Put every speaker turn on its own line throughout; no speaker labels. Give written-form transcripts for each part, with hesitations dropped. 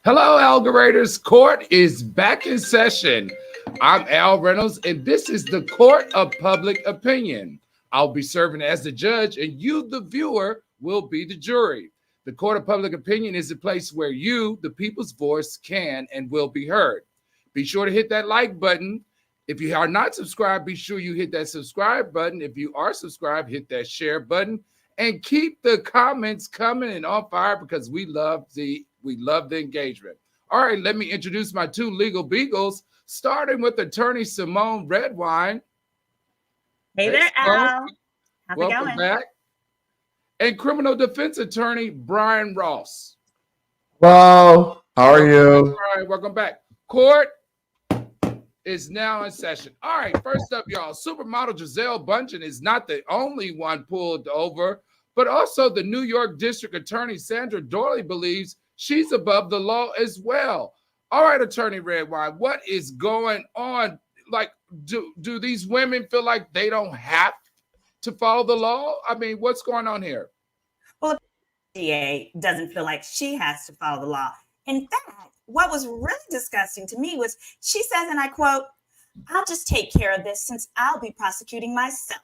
Hello, Algorators. Court is back in session. I'm Al Reynolds, and this is the Court of Public Opinion. I'll be serving as the judge, and you, the viewer, will be the jury. The Court of Public Opinion is a place where you, the people's voice, can and will be heard. Be sure to hit that like button. If you are not subscribed, be sure you hit that subscribe button. If you are subscribed, hit that share button. And keep the comments coming and on fire because we love the engagement. All right, let me introduce my two legal beagles, starting with attorney Simone Redwine.
Hey there, Al. How's
Welcome
it going?
back. And criminal defense attorney Brian Ross.
Hello, how are you?
All right, welcome back. Court is now in session. All right, first up, y'all, Supermodel Gisele Bündchen is not the only one pulled over, but also the New York District Attorney Sandra Dorley believes she's above the law as well. All right, Attorney Redwine, what is going on? Like, do these women feel like they don't have to follow the law? I mean, what's going on here?
Well, the DA doesn't feel like she has to follow the law. In fact, what was really disgusting to me was she says, and I quote, "I'll just take care of this since I'll be prosecuting myself."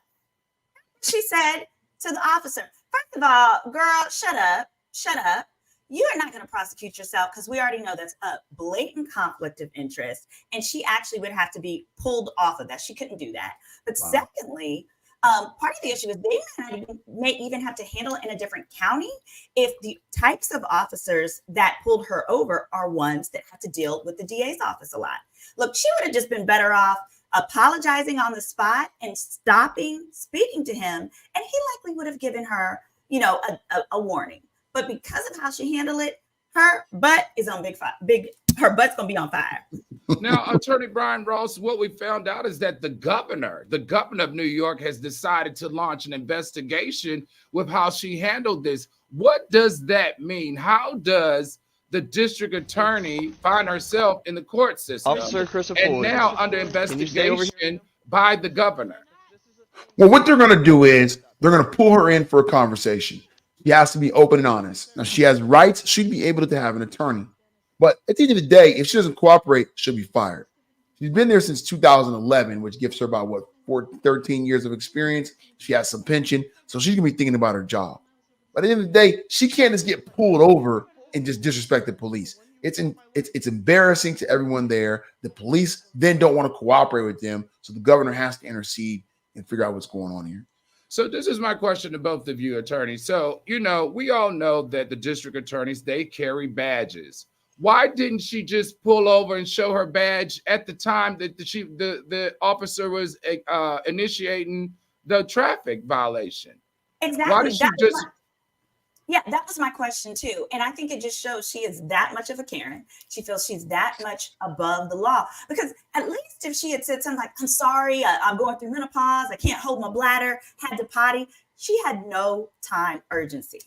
She said to the officer, first of all, girl, shut up. You are not going to prosecute yourself because we already know that's a blatant conflict of interest. And she actually would have to be pulled off of that. She couldn't do that. But secondly, part of the issue is they may even have to handle it in a different county if the types of officers that pulled her over are ones that have to deal with the DA's office a lot. Look, she would have just been better off apologizing on the spot and speaking to him, and he likely would have given her, a warning. But because of how she handled it, her butt is on her butt's gonna be on fire.
Now, Attorney Brian Ross, what we found out is that the governor of New York has decided to launch an investigation with how she handled this. What does that mean? How does the district attorney find herself in the court system
Officer Christopher
and now under investigation by the governor?
Well, what they're going to do is they're going to pull her in for a conversation. She has to be open and honest. Now, she has rights. She'd be able to have an attorney. But at the end of the day, if she doesn't cooperate, she'll be fired. She's been there since 2011, which gives her about, 13 years of experience. She has some pension, so she's going to be thinking about her job. But at the end of the day, she can't just get pulled over and just disrespect the police. It's embarrassing to everyone there. The police then don't want to cooperate with them, so the governor has to intercede and figure out what's going on here.
So this is my question to both of you, attorneys. So, we all know that the district attorneys, they carry badges. Why didn't she just pull over and show her badge at the time that the officer was initiating the traffic violation?
Exactly.
Why did she
that was my question too. And I think it just shows she is that much of a Karen. She feels she's that much above the law. Because at least if she had said something like, "I'm sorry, I'm going through menopause, I can't hold my bladder, had to potty," she had no time urgency.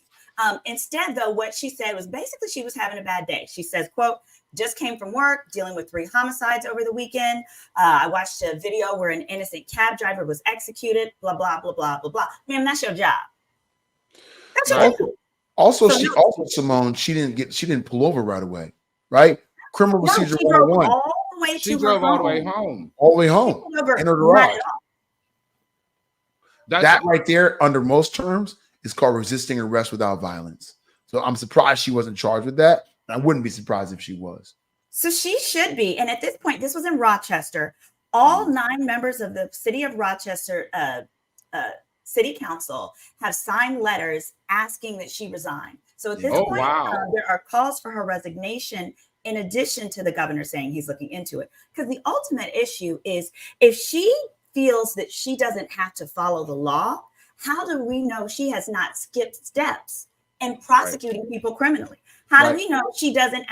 Instead, though, what she said was basically she was having a bad day. She says, quote, "Just came from work, dealing with 3 homicides over the weekend. I watched a video where an innocent cab driver was executed, blah, blah, blah, blah, blah, blah." Ma'am, that's your job. That's your job.
Also, Simone, she didn't pull over right away, right? Criminal procedure 101.
She drove all the way home.
All the way home. In her garage. That right there, under most terms, is called resisting arrest without violence. So I'm surprised she wasn't charged with that. I wouldn't be surprised if she was.
So she should be. And at this point, this was in Rochester. All 9 members of the city of Rochester City Council have signed letters asking that she resign. So at this point, there are calls for her resignation in addition to the governor saying he's looking into it. Because the ultimate issue is if she feels that she doesn't have to follow the law, how do we know she has not skipped steps in prosecuting people criminally? How do we know she doesn't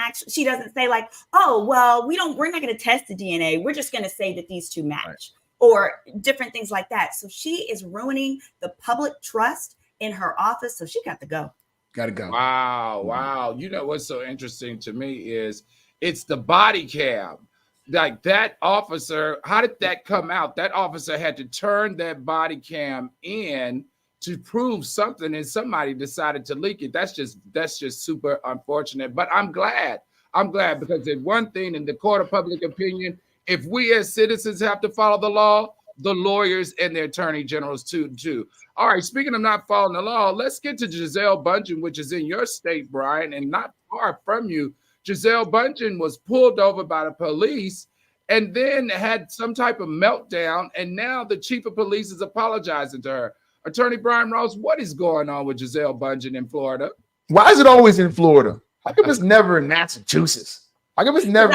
say like, "Oh, well, we're not going to test the DNA. We're just going to say that these two match." Or different things like that. So she is ruining the public trust in her office. So she got to go.
Got to go.
Wow. You know what's so interesting to me is it's the body cam. Like that officer, how did that come out? That officer had to turn that body cam in to prove something, and somebody decided to leak it. That's just super unfortunate. But I'm glad I'm glad because there's one thing in the court of public opinion. If we as citizens have to follow the law, the lawyers and the attorney generals too. All right, speaking of not following the law, let's get to Gisele Bündchen, which is in your state, Brian, and not far from you. Gisele Bündchen was pulled over by the police and then had some type of meltdown, and now the chief of police is apologizing to her. Attorney Brian Rose, what is going on with Gisele Bündchen in Florida?
Why is it always in Florida? How come it's never in Massachusetts? How come it's never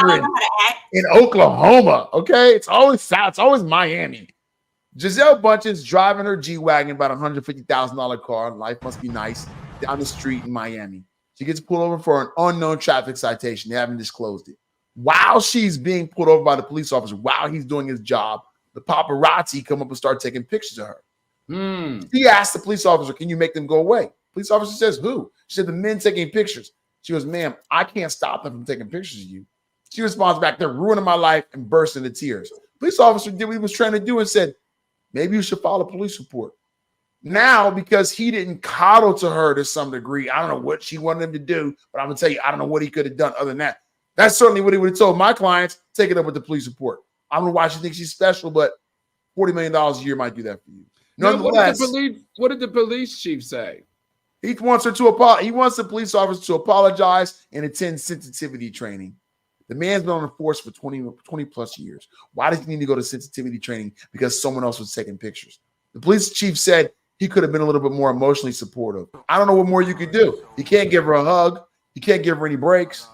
in Oklahoma? Okay, it's always South. It's always Miami. Gisele Bündchen's driving her G-Wagon, about $150,000 car. Life must be nice, down the street in Miami. She gets pulled over for an unknown traffic citation. They haven't disclosed it. While she's being pulled over by the police officer, while he's doing his job, the paparazzi come up and start taking pictures of her. She asked the police officer, can you make them go away? Police officer says, who? She said, the men taking pictures. She goes, ma'am, I can't stop them from taking pictures of you. She responds back, they're ruining my life, and bursts into tears. Police officer did what he was trying to do and said, maybe you should file a police report. Now, because he didn't coddle to her to some degree, I don't know what she wanted him to do, but I'm going to tell you, I don't know what he could have done other than that. That's certainly what he would have told my clients, take it up with the police report. I don't know why she thinks she's special, but $40 million a year might do that for you. Nonetheless,
what did the police chief say?
He wants her to apologize. He wants the police officer to apologize and attend sensitivity training. The man's been on the force for 20 plus years. Why does he need to go to sensitivity training? Because someone else was taking pictures. The police chief said he could have been a little bit more emotionally supportive. I don't know what more you could do. You can't give her a hug. You can't give her any breaks.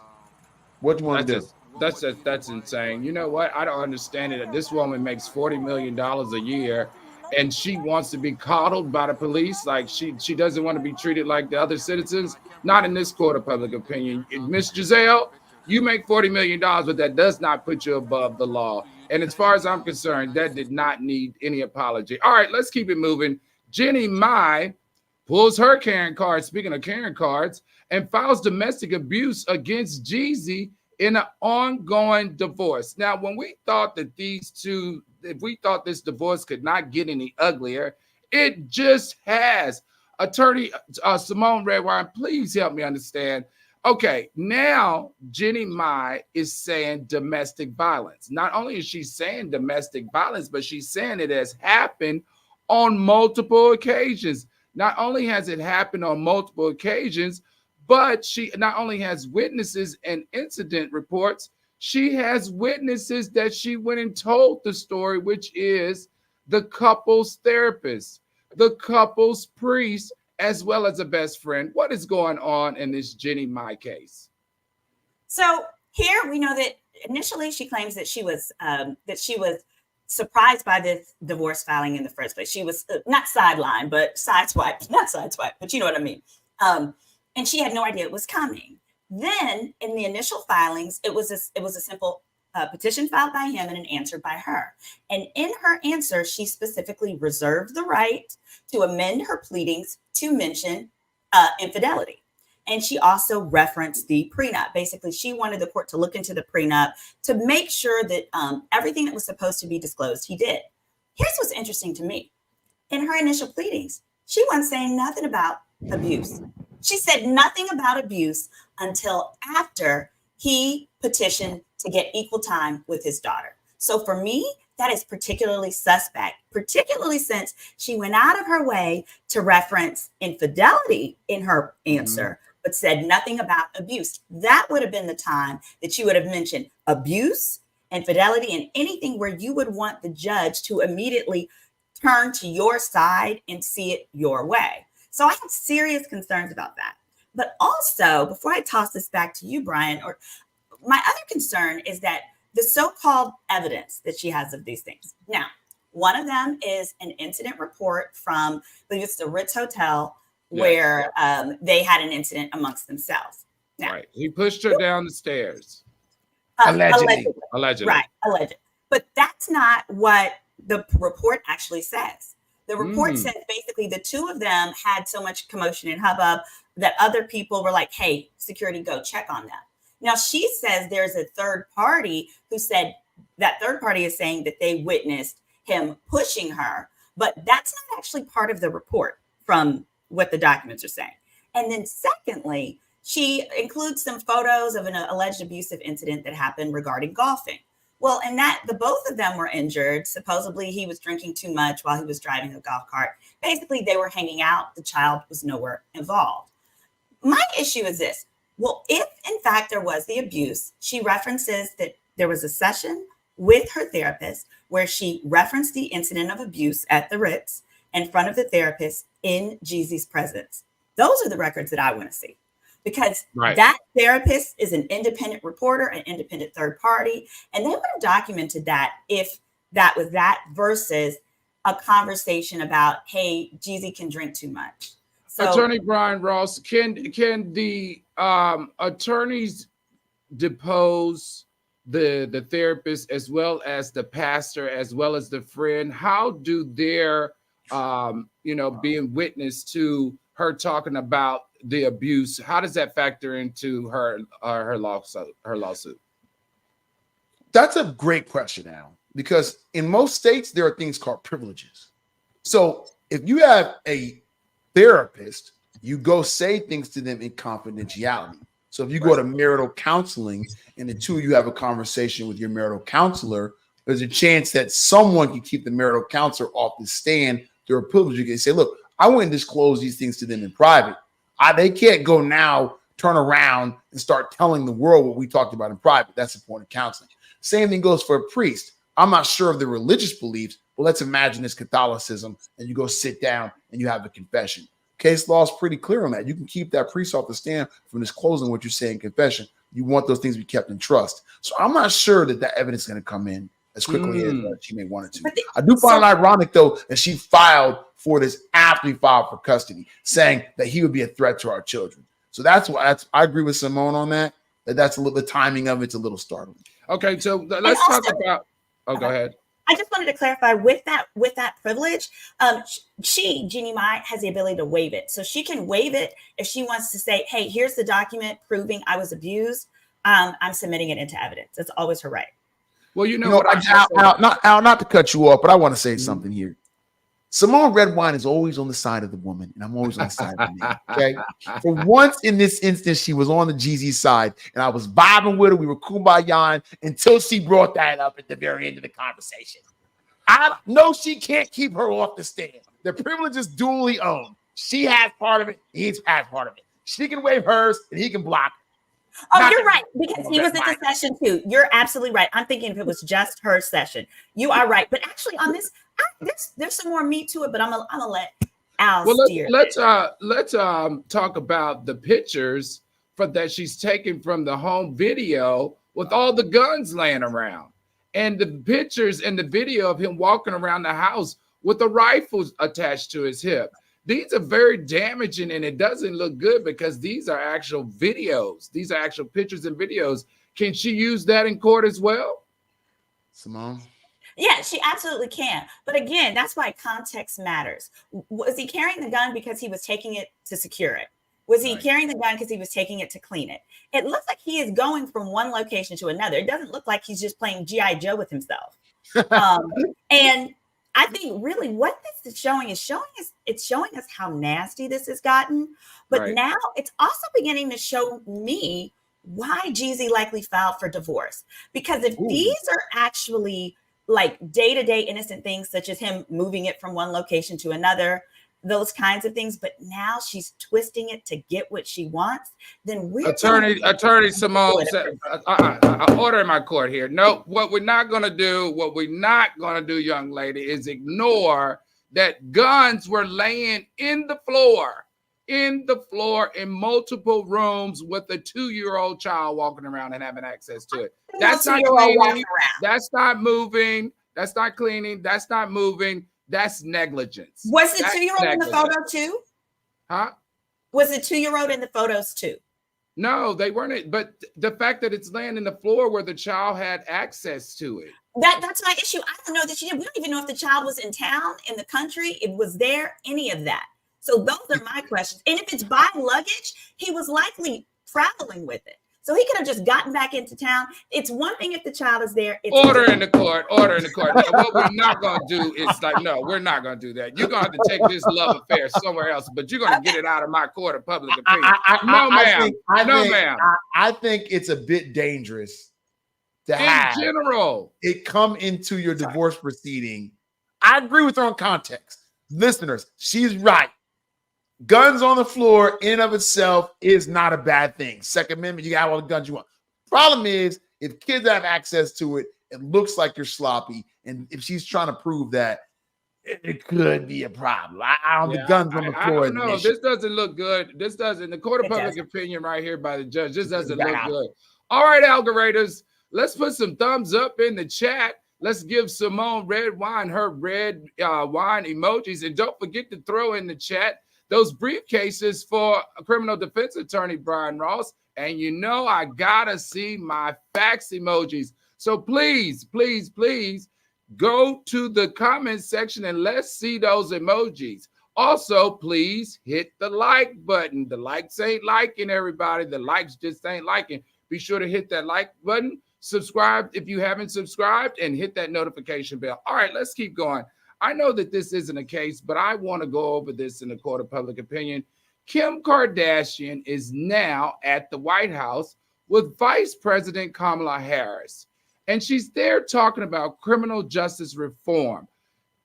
What do you want to do?
That's insane. You know what? I don't understand it. This woman makes $40 million a year, and she wants to be coddled by the police. Like she doesn't want to be treated like the other citizens. Not in this court of public opinion. Miss Gisele, you make $40 million, but that does not put you above the law. And as far as I'm concerned, that did not need any apology. All right, let's keep it moving. Jeannie Mai pulls her Karen card, speaking of Karen cards, and files domestic abuse against Jeezy in an ongoing divorce. Now, when we thought that if we thought this divorce could not get any uglier, it just has. Attorney Simone Redwine, please help me understand. Okay, now Jeannie Mai is saying domestic violence. Not only is she saying domestic violence, but she's saying it has happened on multiple occasions. Not only has it happened on multiple occasions, but she not only has witnesses and incident reports, she has witnesses that she went and told the story, which is the couple's therapist, the couple's priest, as well as a best friend. What is going on in this Jeannie Mai case?
So here we know that initially she claims that she was surprised by this divorce filing in the first place. She was not sidelined, but sideswiped, not sideswiped, but you know what I mean. And she had no idea it was coming. Then in the initial filings, it was a simple petition filed by him and an answer by her. And in her answer, she specifically reserved the right to amend her pleadings to mention infidelity. And she also referenced the prenup. Basically, she wanted the court to look into the prenup to make sure that everything that was supposed to be disclosed, he did. Here's what's interesting to me. In her initial pleadings, she wasn't saying nothing about abuse. She said nothing about abuse until after he petitioned to get equal time with his daughter. So for me, that is particularly suspect, particularly since she went out of her way to reference infidelity in her answer, but said nothing about abuse. That would have been the time that you would have mentioned abuse, infidelity, and anything where you would want the judge to immediately turn to your side and see it your way. So I have serious concerns about that. But also, before I toss this back to you, Brian, or my other concern is that the so-called evidence that she has of these things. Now, one of them is an incident report from, I believe it's the Ritz Hotel, where they had an incident amongst themselves. Now,
right. He pushed her down the stairs.
Allegedly.
Right, allegedly. But that's not what the report actually says. The report says basically the two of them had so much commotion and hubbub that other people were like, hey, security, go check on them. Now, she says there's a third party who said that third party is saying that they witnessed him pushing her, but that's not actually part of the report from what the documents are saying. And then secondly, she includes some photos of an alleged abusive incident that happened regarding golfing. Well, and that the both of them were injured. Supposedly he was drinking too much while he was driving a golf cart. Basically, they were hanging out. The child was nowhere involved. My issue is this. Well, if in fact there was the abuse, she references that there was a session with her therapist where she referenced the incident of abuse at the Ritz in front of the therapist in Jeezy's presence. Those are the records that I want to see, because that therapist is an independent reporter, an independent third party, and they would have documented that if that was that versus a conversation about, hey, Jeezy can drink too much. So,
Attorney Brian Ross, can the attorneys depose the therapist as well as the pastor as well as the friend? How do their being witness to her talking about the abuse, how does that factor into her lawsuit?
That's a great question, Al, because in most states there are things called privileges. So if you have a therapist, you go say things to them in confidentiality. So if you go to marital counseling and the two of you have a conversation with your marital counselor, there's a chance that someone can keep the marital counselor off the stand. There are privileges. You can say, look, I wouldn't disclose these things to them in private. They can't go now, turn around and start telling the world what we talked about in private. That's the point of counseling. Same thing goes for a priest. I'm not sure of the religious beliefs, but let's imagine it's Catholicism and you go sit down and you have a confession. Case law is pretty clear on that. You can keep that priest off the stand from disclosing what you say in confession. You want those things to be kept in trust. So I'm not sure that evidence is going to come in as quickly as she may want it to. I do find it ironic, though, that she filed for this after he filed for custody, saying that he would be a threat to our children. So that's why I agree with Simone on that. That's a little, the timing of it's a little startling.
Okay, so let's talk about. Oh, go ahead.
I just wanted to clarify with that privilege, Jeannie Mai has the ability to waive it. So she can waive it if she wants to say, hey, here's the document proving I was abused. I'm submitting it into evidence. That's always her right.
Well,
not to cut you off, but I want to say something here. Simone Redwine is always on the side of the woman, and I'm always on the side of the man. Okay. For once in this instance, she was on the Jeezy side, and I was vibing with her. We were kumbaya until she brought that up at the very end of the conversation. I know she can't keep her off the stand. The privilege is duly owned. She has part of it, he has part of it. She can waive hers, and he can block.
Oh, you're right, because he was at the session too. You're absolutely right. I'm thinking if it was just her session. You are right. But actually on this, there's some more meat to it, but I'm gonna let Al steer.
Let's talk about the pictures that she's taken from the home video with all the guns laying around. And the pictures and the video of him walking around the house with the rifles attached to his hip. These are very damaging, and it doesn't look good because these are actual videos. These are actual pictures and videos. Can she use that in court as well?
Simone?
Yeah, she absolutely can. But again, that's why context matters. Was he carrying the gun because he was taking it to secure it? Was he carrying the gun because he was taking it to clean it? It looks like he is going from one location to another. It doesn't look like he's just playing G.I. Joe with himself. And I think really what this is showing us how nasty this has gotten. But now it's also beginning to show me why Jeezy likely filed for divorce. Because if these are actually like day-to-day innocent things, such as him moving it from one location to another, those kinds of things, but now she's twisting it to get what she wants, then we're
Attorney Simone said, order in my court here. No, what we're not going to do, young lady, is ignore that guns were laying in the floor in multiple rooms with a 2-year-old child walking around and having access to it. That's not cleaning. That's not moving. That's not cleaning. That's not moving. That's negligence.
Was the 2-year-old in the photo too?
Huh?
Was the 2-year-old in the photos too?
No, they weren't. But the fact that it's laying in the floor where the child had access to it.
That's my issue. I don't know that she did. We don't even know if the child was in town, in the country. It was there, any of that. So those are my questions. And if it's by luggage, he was likely traveling with it. So he could have just gotten back into town. It's one thing if the child is there. It's
Order in the court. Order in the court. Now, what we're not going to do is like, no, we're not going to do that. You're going to have to take this love affair somewhere else, but you're going to get it out of my court of public opinion. No, ma'am. No, ma'am.
I think it's a bit dangerous to
In
have
general,
it come into your divorce proceeding. I agree with her on context. Listeners, she's right. Guns on the floor in and of itself is not a bad thing. Second Amendment, you got all the guns you want. Problem is, if kids have access to it, it looks like you're sloppy. And if she's trying to prove that, it could be a problem. I don't the guns on the floor.
I don't know. This doesn't look good. This doesn't. The court of public opinion right here by the judge, this doesn't look good. All right, algoriters, let's put some thumbs up in the chat. Let's give Simone Red Wine her red wine emojis. And don't forget to throw in the chat those briefcases for a criminal defense attorney, Brian Ross. And you know I gotta see my fax emojis. So please, please, please go to the comment section and let's see those emojis. Also, please hit the like button. The likes ain't liking, everybody. The likes just ain't liking. Be sure to hit that like button. Subscribe if you haven't subscribed and hit that notification bell. All right, let's keep going. I know that this isn't a case, but I want to go over this in the court of public opinion. Kim Kardashian is now at the White House with Vice President Kamala Harris, and she's there talking about criminal justice reform.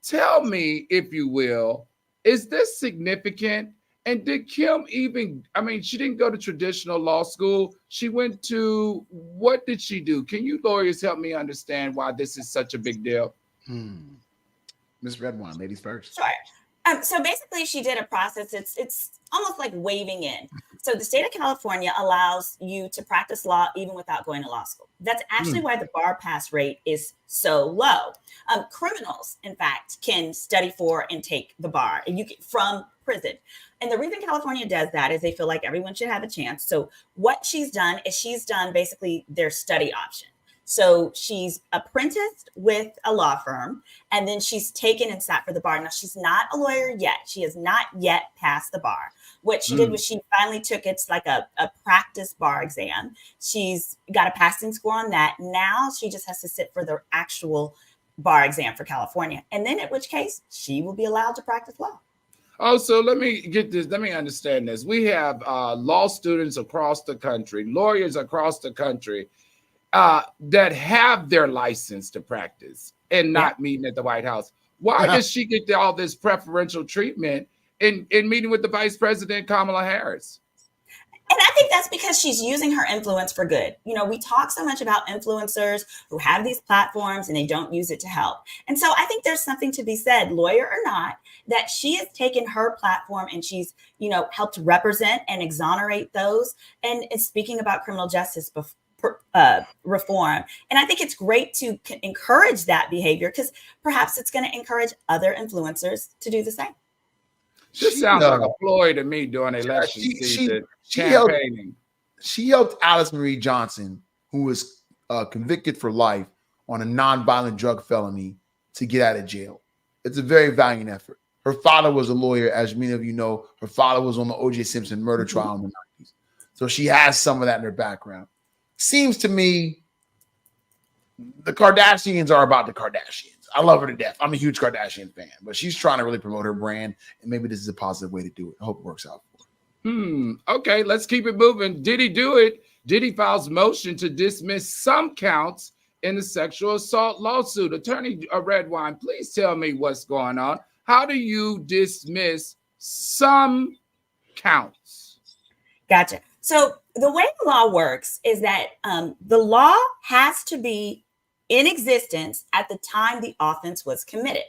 Tell me, if you will, is this significant? And did Kim even, I mean, she didn't go to traditional law school. She went to, what did she do? Can you lawyers help me understand why this is such a big deal?
Miss Redwine, ladies first.
Sure. So basically, she did a process. It's almost like waving in. So the state of California allows you to practice law even without going to law school. That's actually why the bar pass rate is so low. Criminals, in fact, can study for and take the bar, and you get from prison. And the reason California does that is they feel like everyone should have a chance. So what she's done is she's done basically their study option. So she's apprenticed with a law firm, and then she's taken and sat for the bar. Now, she's not a lawyer yet. She has not yet passed the bar. What she did was she finally took, it's like a practice bar exam. She's got a passing score on that. Now she just has to sit for the actual bar exam for California. And then in which case she will be allowed to practice law.
Oh, so let me get this. Let me understand this. We have law students across the country, lawyers across the country, that have their license to practice and not meeting at the White House. Why does she get all this preferential treatment in meeting with the Vice President Kamala Harris?
And I think that's because she's using her influence for good. You know, we talk so much about influencers who have these platforms and they don't use it to help. And so I think there's something to be said, lawyer or not, that she has taken her platform and she's, you know, helped represent and exonerate those. And is speaking about criminal justice reform. And I think it's great to encourage that behavior because perhaps it's going to encourage other influencers to do the same.
This sounds like a ploy to me during election season.
She helped Alice Marie Johnson, who was convicted for life on a nonviolent drug felony, to get out of jail. It's a very valiant effort. Her father was a lawyer, as many of you know. Her father was on the O.J. Simpson murder trial in the 90s. So she has some of that in her background. Seems to me the Kardashians are about the Kardashians. I love her to death. I'm a huge Kardashian fan, but she's trying to really promote her brand, and maybe this is a positive way to do it. I hope it works out for her.
Okay, let's keep it moving. Diddy do it. Diddy files motion to dismiss some counts in the sexual assault lawsuit. Attorney Redwine, please tell me what's going on. How do you dismiss some counts?
Gotcha. So the way the law works is that the law has to be in existence at the time the offense was committed.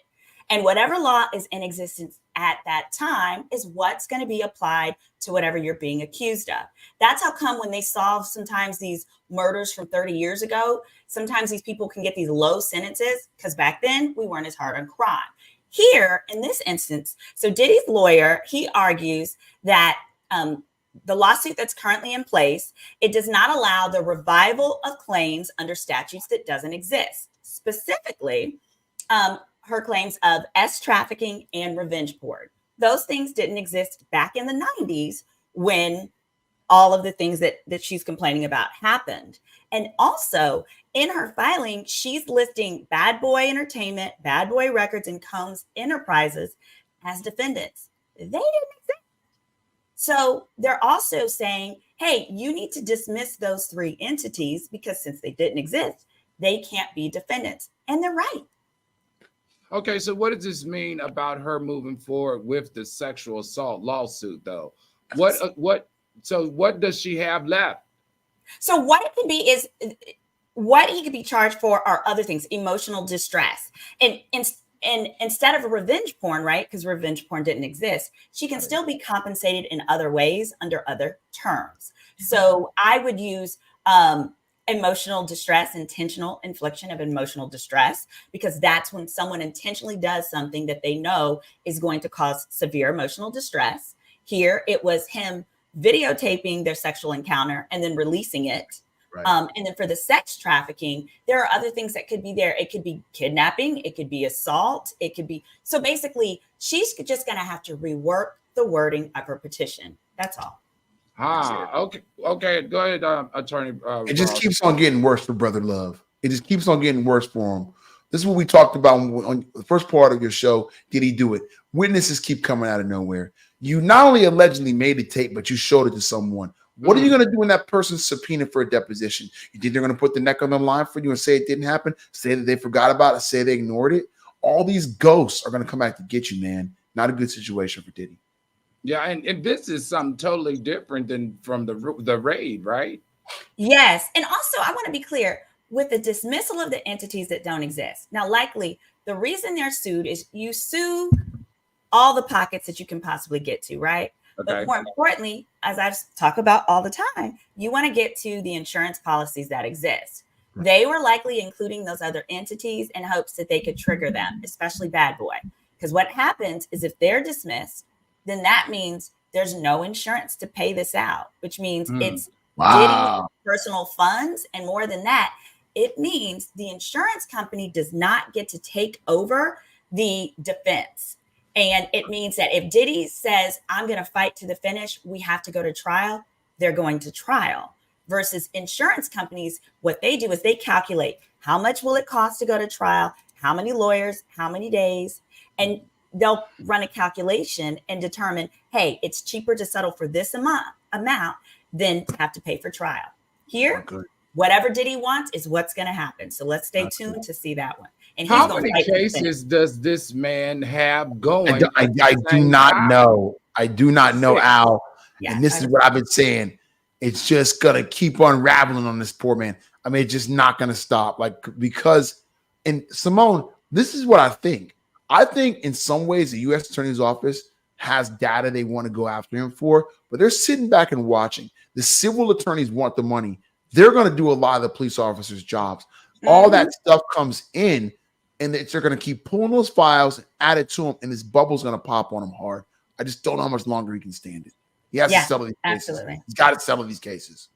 And whatever law is in existence at that time is what's going to be applied to whatever you're being accused of. That's how come when they solve sometimes these murders from 30 years ago, sometimes these people can get these low sentences because back then we weren't as hard on crime. Here, in this instance, so Diddy's lawyer, he argues that the lawsuit that's currently in place, it does not allow the revival of claims under statutes that doesn't exist. Specifically, her claims of trafficking and revenge porn. Those things didn't exist back in the 90s when all of the things that she's complaining about happened. And also in her filing, she's listing Bad Boy Entertainment, Bad Boy Records, and Combs Enterprises as defendants. They didn't exist. So they're also saying, hey, you need to dismiss those 3 entities because since they didn't exist, they can't be defendants. And they're right.
Okay, so what does this mean about her moving forward with the sexual assault lawsuit, though? So what does she have left?
So what it can be is what he could be charged for are other things, emotional distress. And instead of a revenge porn, right? Because revenge porn didn't exist, she can still be compensated in other ways under other terms. So I would use emotional distress, intentional infliction of emotional distress, because that's when someone intentionally does something that they know is going to cause severe emotional distress. Here, it was him videotaping their sexual encounter and then releasing it. Right. And then for the sex trafficking, there are other things that could be there. It could be kidnapping. It could be assault. It could be. So basically, she's just going to have to rework the wording of her petition. That's all.
Okay. Go ahead, Attorney.
It just keeps on getting worse for Brother Love. It just keeps on getting worse for him. This is what we talked about on the first part of your show. Did he do it? Witnesses keep coming out of nowhere. You not only allegedly made a tape, but you showed it to someone. What are you going to do when that person's subpoenaed for a deposition? You think they're going to put the neck on the line for you and say it didn't happen? Say that they forgot about it? Say they ignored it? All these ghosts are going to come back to get you, man. Not a good situation for Diddy.
Yeah, and this is something totally different than from the raid, right?
Yes. And also, I want to be clear with the dismissal of the entities that don't exist. Now, likely, the reason they're sued is you sue all the pockets that you can possibly get to, right? Okay. But more importantly, as I've talked about all the time, you want to get to the insurance policies that exist. Right. They were likely including those other entities in hopes that they could trigger them, especially Bad Boy. Because what happens is if they're dismissed, then that means there's no insurance to pay this out, which means it's Diddy's personal funds. And more than that, it means the insurance company does not get to take over the defense. And it means that if Diddy says, I'm going to fight to the finish, we have to go to trial, they're going to trial. Versus insurance companies, what they do is they calculate how much will it cost to go to trial, how many lawyers, how many days, and they'll run a calculation and determine, hey, it's cheaper to settle for this amount than to have to pay for trial. Here, whatever Diddy wants is what's going to happen. So let's stay tuned to see that one. And
how many cases does this man have going?
I do not know. I do not know, Al. Yeah, and this is what I've been saying. It's just going to keep unraveling on this poor man. I mean, it's just not going to stop. Because, and Simone, this is what I think. I think in some ways the U.S. Attorney's Office has data they want to go after him for, but they're sitting back and watching. The civil attorneys want the money. They're going to do a lot of the police officers' jobs. All that stuff comes in, and they're going to keep pulling those files, add it to him, and this bubble's going to pop on him hard. I just don't know how much longer he can stand it. He has to settle these cases. He's got to settle these cases.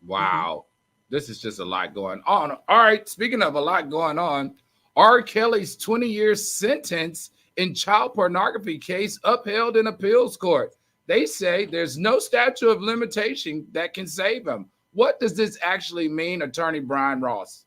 Wow. This is just a lot going on. All right. Speaking of a lot going on, R. Kelly's 20-year sentence in child pornography case upheld in appeals court. They say there's no statute of limitation that can save him. What does this actually mean, Attorney Brian Ross?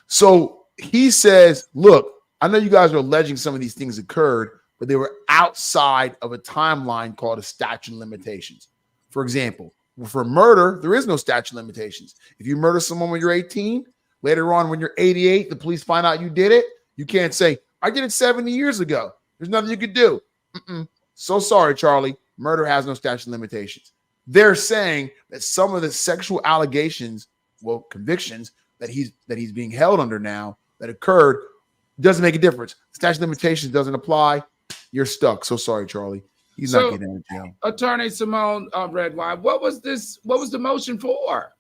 So he says, look, I know you guys are alleging some of these things occurred, but they were outside of a timeline called a statute of limitations. For example, for murder, there is no statute of limitations. If you murder someone when you're 18, later on when you're 88, the police find out you did it, you can't say, I did it 70 years ago. There's nothing you could do. So sorry, Charlie. Murder has no statute of limitations. They're saying that some of the sexual allegations, convictions that he's being held under now that occurred doesn't make a difference. Statute of limitations doesn't apply. You're stuck. So sorry, Charlie. He's not getting out of jail.
Attorney Simone Redwine, what was the motion for?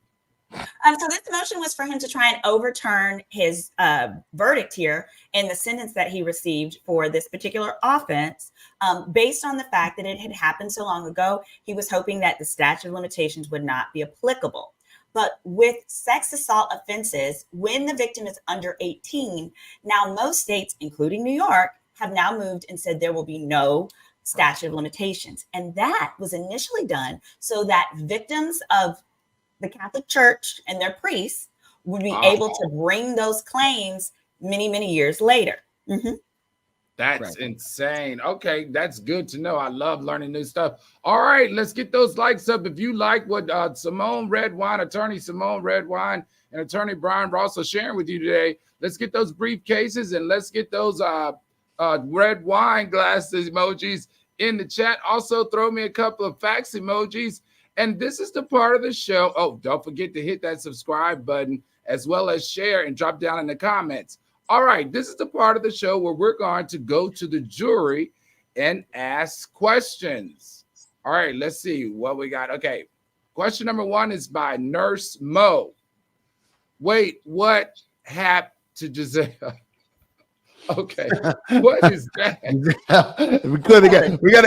So this motion was for him to try and overturn his verdict here and the sentence that he received for this particular offense, based on the fact that it had happened so long ago. He was hoping that the statute of limitations would not be applicable. But with sex assault offenses, when the victim is under 18, now most states, including New York, have now moved and said there will be no statute of limitations. And that was initially done so that victims of the Catholic Church and their priests would be able to bring those claims many, many years later.
That's insane. Okay, that's good to know. I love learning new stuff. All right, let's get those likes up. If you like what Simone Redwine, attorney Simone Redwine, and attorney Brian Ross are sharing with you today, let's get those briefcases and let's get those red wine glasses emojis in the chat. Also, throw me a couple of fax emojis. And this is the part of the show. Oh, don't forget to hit that subscribe button as well as share and drop down in the comments. All right, this is the part of the show where we're going to go to the jury and ask questions. All right, let's see what we got. Okay, question number 1 is by Nurse Mo. Wait, what happened to Gisele? Okay, what is that?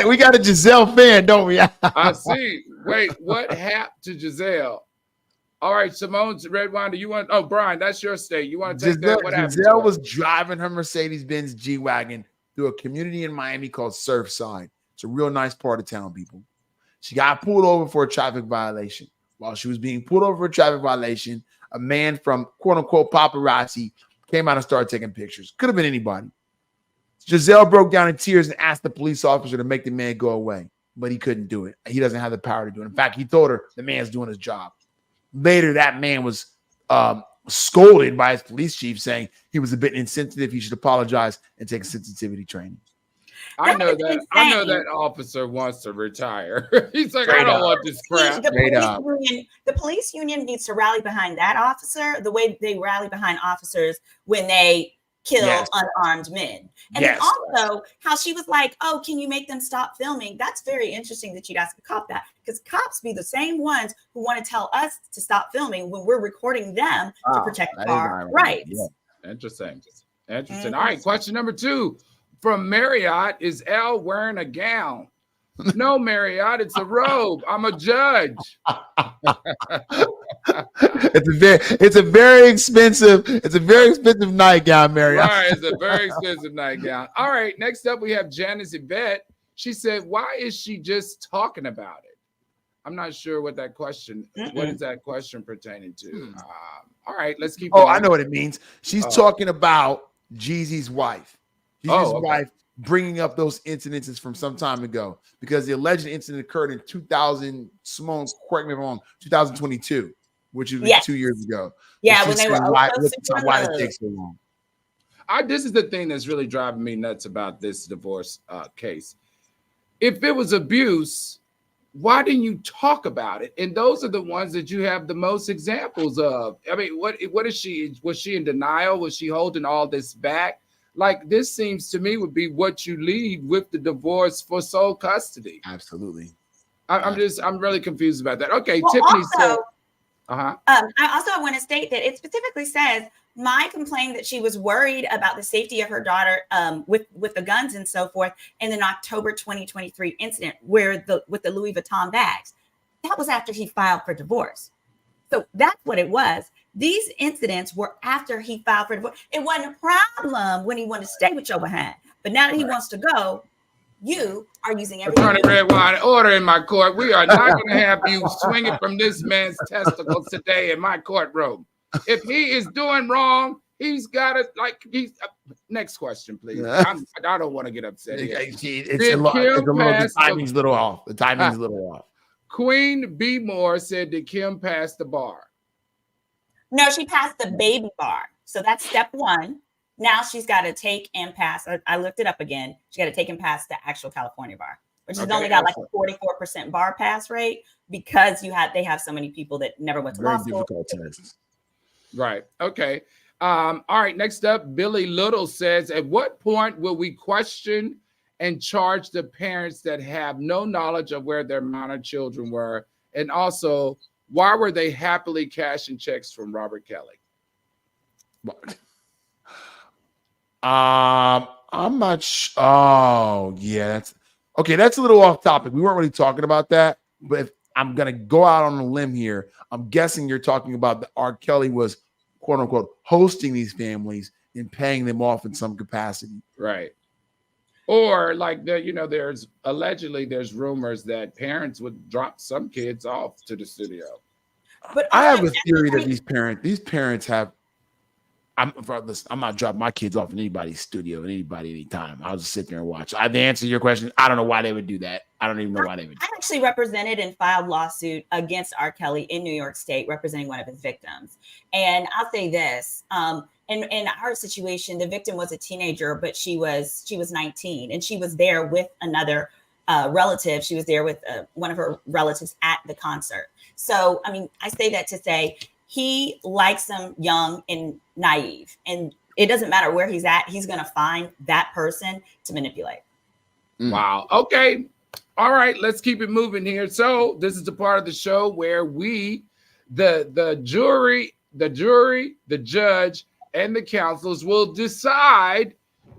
we got a Gisele fan, don't we?
I see. Wait, what happened to Gisele? All right, Simone's red wine. Do you want? Oh, Brian, that's your state. You want to take that? What happened?
Gisele was driving her Mercedes-Benz G-Wagon through a community in Miami called Surfside. It's a real nice part of town, people. She got pulled over for a traffic violation. While she was being pulled over for a traffic violation, a man from quote-unquote paparazzi came out and started taking pictures. Could have been anybody. Gisele broke down in tears and asked the police officer to make the man go away, but he couldn't do it. He doesn't have the power to do it. In fact, he told her the man's doing his job. Later, that man was scolded by his police chief, saying he was a bit insensitive. He should apologize and take sensitivity training.
I know that officer wants to retire. He's like, I don't want this crap.
The police union needs to rally behind that officer the way they rally behind officers when they kill unarmed men. And then also how she was like, oh, can you make them stop filming? That's very interesting that you'd ask a cop that, because cops be the same ones who want to tell us to stop filming when we're recording them to protect our rights.
Yeah. Interesting. All right, question number 2 from Marriott. Is Elle wearing a gown? No, Marriott, it's a robe. I'm a judge.
It's a very expensive nightgown, Marriott.
Right, it's a very expensive nightgown. All right, next up we have Janice Yvette. She said, why is she just talking about it? I'm not sure what that question, what is that question pertaining to? All right, let's keep going.
I know what it means. She's talking about Jeezy's wife. Jeezy's wife bringing up those incidences from some time ago, because the alleged incident occurred in 2000, Simone, correct me if I'm wrong, 2022, which is 2 years ago.
Yeah, when they were
why it takes so long.
This is the thing that's really driving me nuts about this divorce case. If it was abuse, why didn't you talk about it? And those are the ones that you have the most examples of. I mean, what is she? Was she in denial? Was she holding all this back? Like, this seems to me would be what you leave with the divorce for sole custody.
Absolutely.
I'm really confused about that. Okay, well, Tiffany said.
I want to state that it specifically says Mai complained that she was worried about the safety of her daughter with the guns and so forth in an October 2023 incident with the Louis Vuitton bags. That was after he filed for divorce. So that's what it was. These incidents were after he filed for divorce. It wasn't a problem when he wanted to stay with your behind. But now that he wants to go, you are using everything.
Attorney Redwine, order in my court. We are not going to have you swinging from this man's testicles today in my courtroom. If he is doing wrong, he's got to, next question, please. I don't want to get upset here.
The timing's a little off. The timing's a little off.
Queen B. Moore said, did Kim pass the bar?
No, she passed the baby bar. So that's step 1. Now she's got to take and pass. I looked it up again. She got to take and pass the actual California bar, which has only got like a 44% bar pass rate because they have so many people that never went to law school.
Right. Okay. All right. Next up, Billy Little says, at what point will we question and charge the parents that have no knowledge of where their minor children were? And also, why were they happily cashing checks from Robert Kelly?
I'm not sure. Oh, yeah. That's a little off topic. We weren't really talking about that, but if I'm going to go out on a limb here, I'm guessing you're talking about that R. Kelly was, quote unquote, hosting these families and paying them off in some capacity.
Right. Or like there's allegedly there's rumors that parents would drop some kids off to the studio.
But
I
also,
have a theory that these parents have. Listen, I'm not dropping my kids off in anybody's studio at anybody anytime. I'll just sit there and watch. The answer to your question, I don't know why they would do that. I don't even know why they would.
I actually represented and filed lawsuit against R. Kelly in New York State, representing one of his victims. And I'll say this: in our situation, the victim was a teenager, but she was 19, and she was there with another relative. She was there with one of her relatives at the concert. So, I mean, I say that to say he likes them young and naive, and it doesn't matter where he's at. He's going to find that person to manipulate.
Wow. Okay. All right. Let's keep it moving here. So this is the part of the show where we, the jury, the judge, and the counselors will decide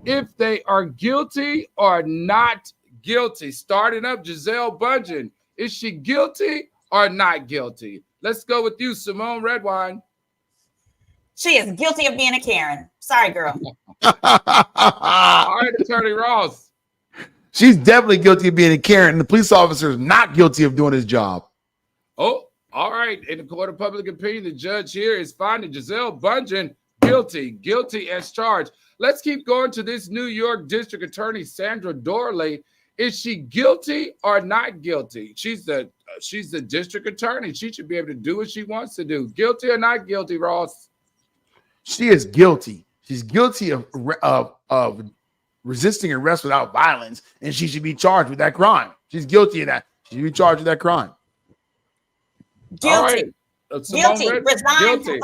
if they are guilty or not guilty. Starting up, Gisele Bündchen. Is she guilty or not guilty? Let's go with you, Simone Redwine.
She is guilty of being a Karen. Sorry, girl.
All right, Attorney Ross.
She's definitely guilty of being a Karen, and the police officer is not guilty of doing his job.
Oh, all right. In the court of public opinion, the judge here is finding Gisele Bündchen guilty as charged. Let's keep going to this New York District Attorney, Sandra Dorley. Is she guilty or not guilty? She's the district attorney. She should be able to do what she wants to do. Guilty or not guilty, Ross?
She is guilty. She's guilty of resisting arrest without violence, and she should be charged with that crime. She's guilty of that. She should be charged with that crime.
Guilty.
Right.
Guilty. Resign.
Guilty.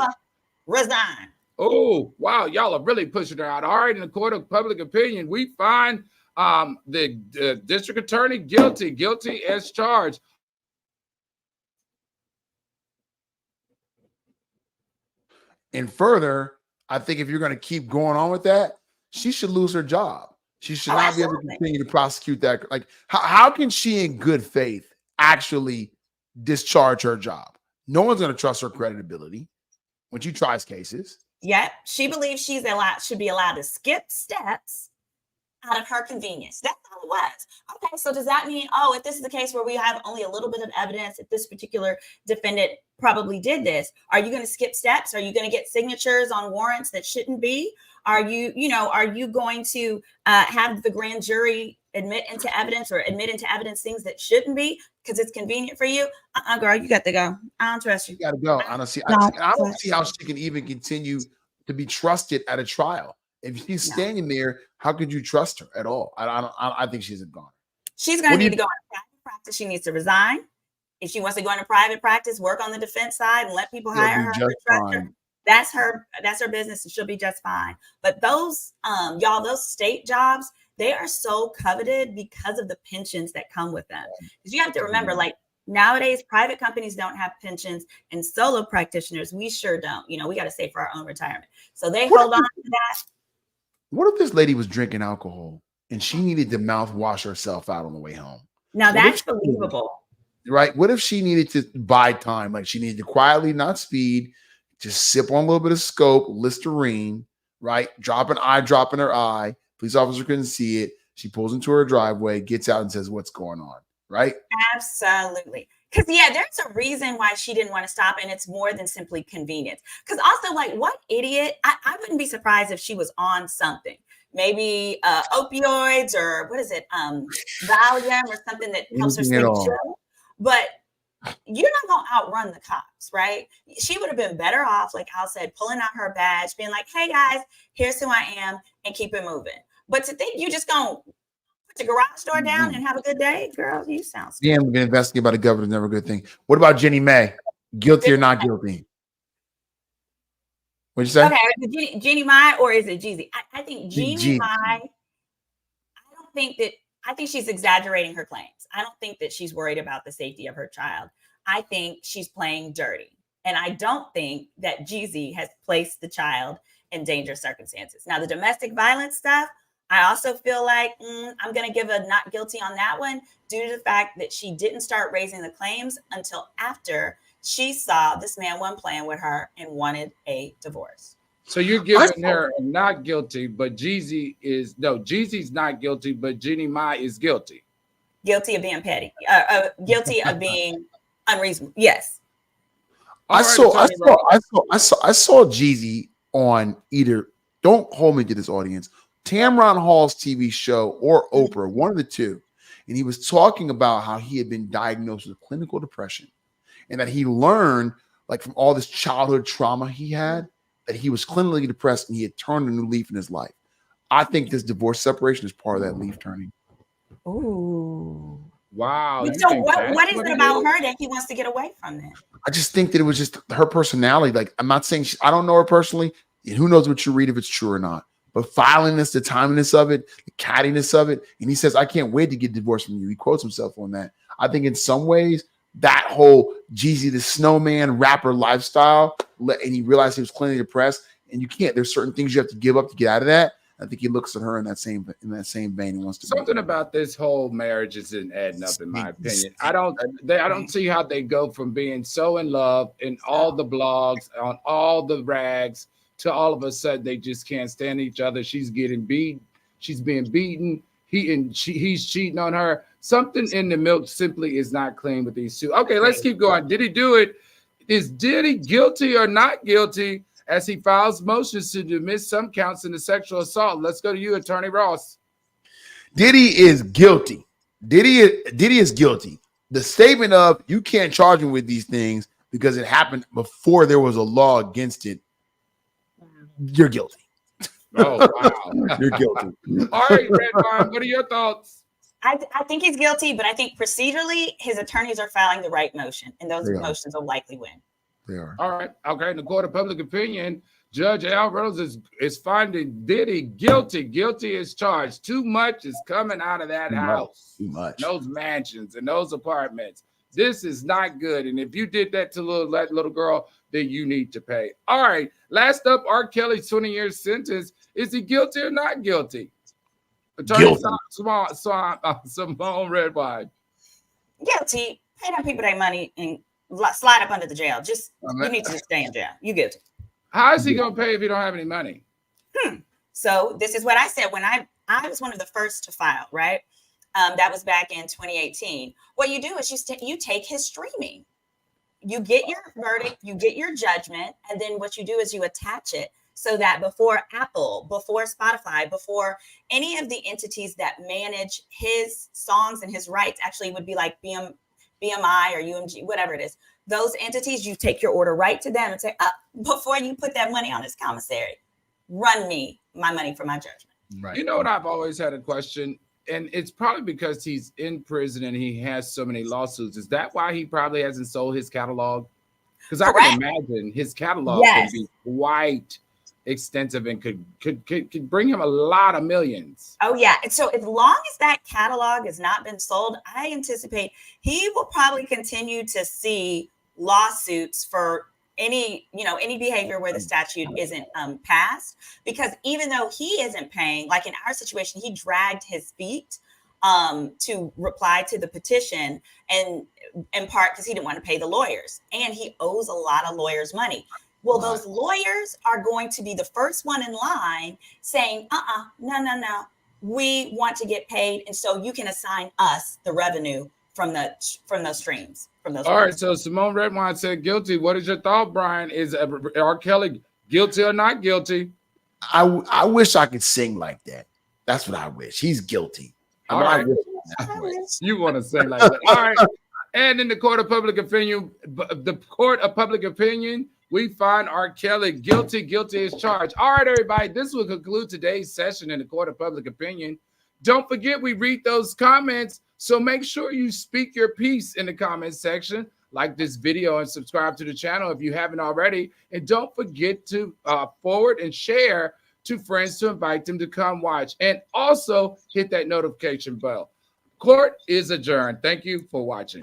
Resign.
Oh, wow. Y'all are really pushing her out. All right. In the court of public opinion, we find the district attorney guilty as charged.
And further, I think if you're going to keep going on with that, she should lose her job. She should not be able to continue to prosecute that. Like, how can she, in good faith, actually discharge her job? No one's going to trust her credibility when she tries cases.
Yep. She believes should be allowed to skip steps out of her convenience. That's all it was. Okay, so does that mean, if this is the case where we have only a little bit of evidence that this particular defendant probably did this, are you going to skip steps? Are you going to get signatures on warrants that shouldn't be? Are you going to have the grand jury admit into evidence things that shouldn't be because it's convenient for you? Girl, you got to go. I don't trust you.
You got to go. I don't see how she can even continue to be trusted at a trial. If she's standing there, how could you trust her at all? I think she's gone.
She's going to need to go into private practice. She needs to resign. If she wants to go into private practice, work on the defense side, and let people hire her, trust her. That's her business, and she'll be just fine. But those those state jobs, they are so coveted because of the pensions that come with them. Because you have to remember, like, nowadays, private companies don't have pensions, and solo practitioners, we sure don't. We got to save for our own retirement. So they hold on to that.
What if this lady was drinking alcohol and she needed to mouthwash herself out on the way home?
Now that's believable.
Right? What if she needed to buy time? Like, she needed to quietly, not speed, just sip on a little bit of Scope, Listerine, right? Drop an eye drop in her eye. Police officer couldn't see it. She pulls into her driveway, gets out and says, what's going on? Right?
Absolutely. Because, there's a reason why she didn't want to stop, and it's more than simply convenience. Because also, like, what idiot? I wouldn't be surprised if she was on something. Maybe opioids or what is it? Valium or something that helps her sleep chill. But you're not going to outrun the cops, right? She would have been better off, like Al said, pulling out her badge, being like, hey, guys, here's who I am, and keep it moving. But to think you're just going to put your garage door down and have a good day, girl, you sound stupid.
Yeah, we're being investigated by the governor is never a good thing. What about Jeannie Mai? Guilty or not guilty? What'd you say?
Okay, is it Jeannie Mai or is it Jeezy? I think Jeannie Mai, I think she's exaggerating her claims. I don't think that she's worried about the safety of her child. I think she's playing dirty. And I don't think that Jeezy has placed the child in dangerous circumstances. Now, the domestic violence stuff, I also feel like I'm going to give a not guilty on that one due to the fact that she didn't start raising the claims until after she saw this man wasn't playing with her and wanted a divorce.
So you're giving her not guilty, but Jeezy's not guilty, but Jeannie Mai is guilty.
Guilty of being petty. Guilty of being unreasonable. Yes.
I saw Jeezy on either, don't hold me to this audience, Tamron Hall's TV show or Oprah, one of the two. And he was talking about how he had been diagnosed with clinical depression and that he learned, like, from all this childhood trauma he had, that he was clinically depressed and he had turned a new leaf in his life. I think this divorce separation is part of that leaf turning.
Ooh.
Wow.
So what is it about her that he wants to get away from that?
I just think that it was just her personality. Like, I'm not saying I don't know her personally. And who knows what you read, if it's true or not. But filiness, the timeliness of it, the cattiness of it. And he says, I can't wait to get divorced from you. He quotes himself on that. I think in some ways, that whole Jeezy the snowman rapper lifestyle, and he realized he was clinically depressed. And you can't, there's certain things you have to give up to get out of that. I think he looks at her in that same vein and wants to.
Something about this whole marriage isn't adding up, in my opinion. I don't see how they go from being so in love in all the blogs, on all the rags, to all of a sudden they just can't stand each other. She's getting beat. She's being beaten. He's cheating on her. Something in the milk simply is not clean with these two. Okay, let's keep going. Did he do it? Is Diddy guilty or not guilty as he files motions to dismiss some counts in the sexual assault? Let's go to you, Attorney Ross.
Diddy is guilty. Diddy is guilty. The statement of you can't charge him with these things because it happened before there was a law against it. You're guilty.
Oh, wow.
You're guilty.
All right, Redwine, what are your thoughts?
I think he's guilty, but I think procedurally his attorneys are filing the right motion, and those motions will likely win.
They are.
All right. Okay. In the court of public opinion, Judge Al Reynolds is finding Diddy guilty. Guilty as charged. Too much is coming out of that house.
Too much.
Those mansions and those apartments. This is not good. And if you did that to that little girl, then you need to pay. All right. Last up, R. Kelly's 20-year sentence. Is he guilty or not guilty? Attorney Simone Redwine.
Guilty. Pay them people their money and slide up under the jail. You need to just stay in jail. You guilty.
How is he going to pay if he don't have any money?
So this is what I said when I was one of the first to file, right? That was back in 2018. What you do is you take his streaming. You get your verdict, you get your judgment, and then what you do is you attach it so that before Apple, before Spotify, before any of the entities that manage his songs and his rights, actually would be like BMI or UMG, whatever it is. Those entities, you take your order right to them and say, before you put that money on this commissary, run me my money for my judgment.
Right. You know what? I've always had a question, and it's probably because he's in prison and he has so many lawsuits. Is that why he probably hasn't sold his catalog? Because I can imagine his catalog can be quite extensive and could bring him a lot of millions.
Oh yeah. And so as long as that catalog has not been sold, I anticipate he will probably continue to see lawsuits for any behavior where the statute isn't passed, because even though he isn't paying, like in our situation, he dragged his feet to reply to the petition, and in part because he didn't want to pay the lawyers, and he owes a lot of lawyers money. Well, those lawyers are going to be the first one in line saying, no, we want to get paid. And so you can assign us the revenue from those streams. All
right. So Simone Redwine said guilty. What is your thought, Brian? Is R. Kelly guilty or not guilty?
I wish I could sing like that. That's what I wish. He's guilty.
All right. You want to sing like that. All right. And in the court of public opinion, we find R. Kelly guilty as charged. All right, everybody, this will conclude today's session in the court of public opinion. Don't forget, we read those comments, so make sure you speak your piece in the comment section, like this video and subscribe to the channel if you haven't already. And don't forget to forward and share to friends to invite them to come watch. And also hit that notification bell. Court is adjourned. Thank you for watching.